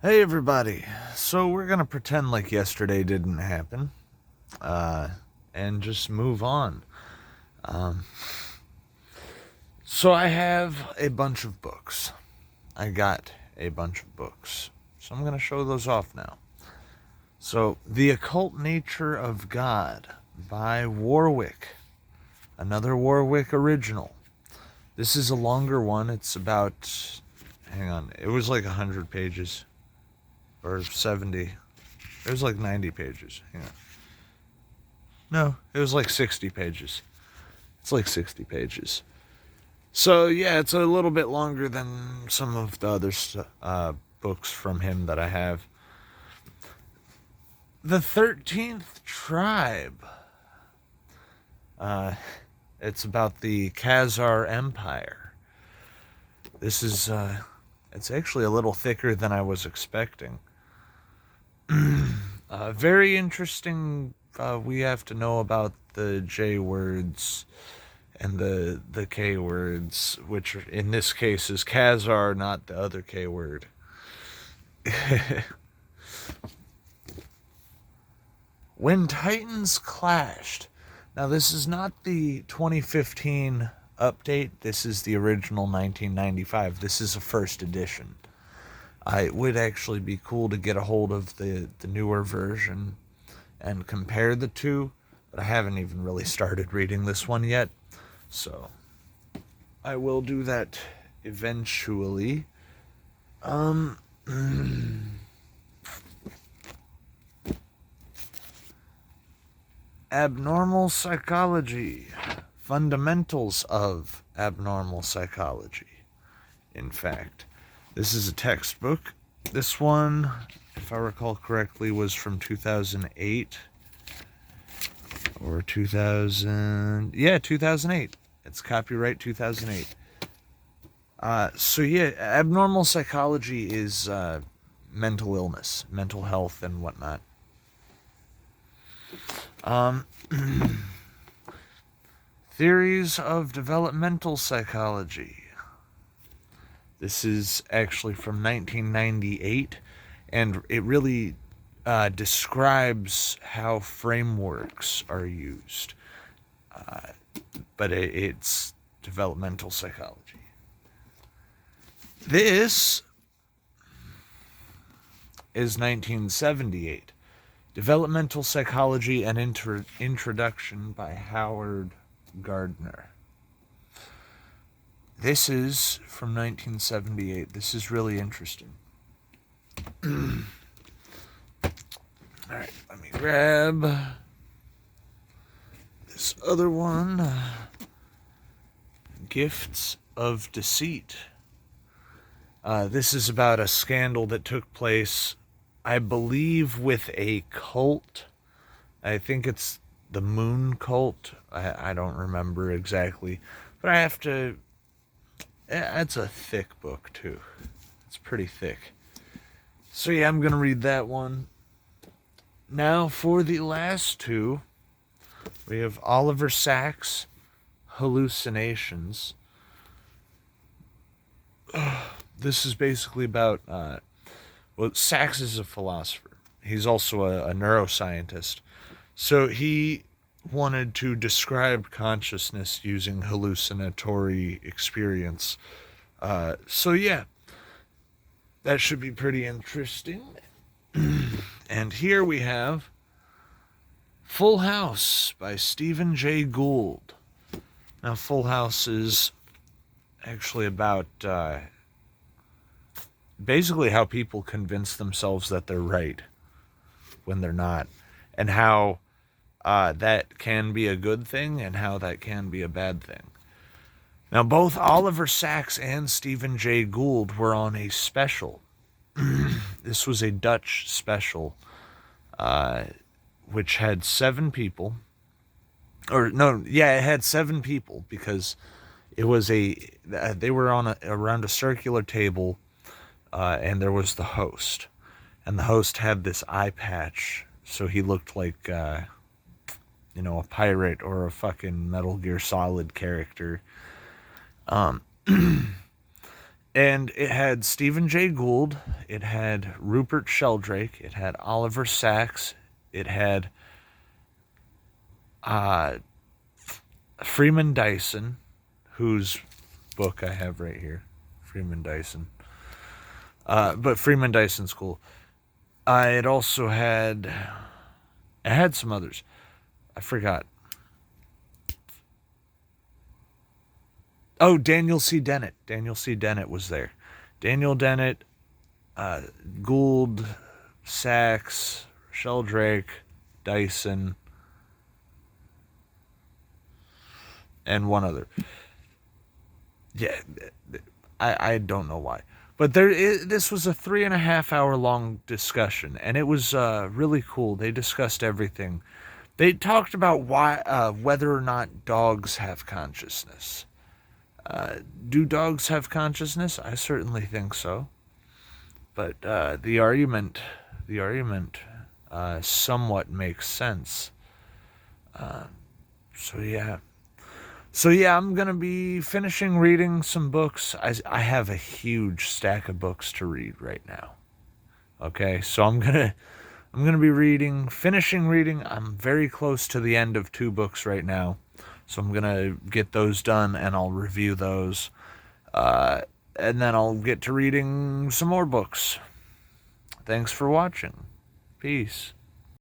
Hey everybody, so we're gonna pretend like yesterday didn't happen, and just move on. Um, so I have a bunch of books. I got a bunch of books. So I'm gonna show those off now. So, The Occult Nature of God by Warwick. Another Warwick original. This is a longer one. It's about, hang on, it was like 100 pages. Or 70. It was like 90 pages. Hang on. No, it was like 60 pages. It's like 60 pages. So, yeah, it's a little bit longer than some of the other books from him that I have. The 13th Tribe. It's about the Khazar Empire. This is, it's actually a little thicker than I was expecting. Very interesting. We have to know about the J words and the K words, which in this case is Khazar, not the other K word. When Titans Clashed. Now, this is not the 2015 update. This is the original 1995. This is a first edition. It would actually be cool to get a hold of the newer version and compare the two, but I haven't even really started reading this one yet, so I will do that eventually. Abnormal Psychology. Fundamentals of Abnormal Psychology. In fact, this is a textbook. This one, if I recall correctly, was from 2008 or 2000. Yeah, 2008. It's copyright 2008. So yeah, abnormal psychology is mental illness, mental health, and whatnot. Theories of developmental psychology. This is actually from 1998, and it really describes how frameworks are used. But it's developmental psychology. This is 1978. Developmental Psychology and Introduction by Howard Gardner. This is from 1978. This is really interesting. Alright, let me grab this other one. Gifts of Deceit. This is about a scandal that took place, I believe, with a cult. I think it's the Moon Cult. I don't remember exactly. But I have to... It's a thick book, too. It's pretty thick. So yeah, I'm going to read that one. Now, for the last two, we have Oliver Sacks' Hallucinations. This is basically about... well, Sacks is a philosopher. He's also a neuroscientist. So he wanted to describe consciousness using hallucinatory experience. So yeah, that should be pretty interesting. And here we have Full House by Stephen Jay Gould. Now, Full House is actually about basically how people convince themselves that they're right when they're not, and how that can be a good thing and how that can be a bad thing. Now, both Oliver Sacks and Stephen Jay Gould were on a special. This was a Dutch special, which had 7 people. Or, no, yeah, it had 7 people because it was they were on around a circular table, and there was the host. And the host had this eye patch, so he looked like, a pirate or a fucking Metal Gear Solid character. And it had Stephen Jay Gould, it had Rupert Sheldrake, it had Oliver Sacks, it had Freeman Dyson, whose book I have right here, Freeman Dyson. But Freeman Dyson's cool. It also had, it had some others. I forgot. Oh, Daniel C. Dennett. Daniel C. Dennett was there. Daniel Dennett, Gould, Sachs, Sheldrake, Dyson, and one other. Yeah, I don't know why. But this was a 3.5 hour long discussion, and it was really cool. They discussed everything. They talked about whether or not dogs have consciousness. Do dogs have consciousness? I certainly think so. But the argument somewhat makes sense. So yeah. So yeah, I'm gonna be finishing reading some books. I have a huge stack of books to read right now. Okay, so I'm gonna be finishing reading. I'm very close to the end of 2 books right now. So I'm gonna get those done and I'll review those. And then I'll get to reading some more books. Thanks for watching. Peace.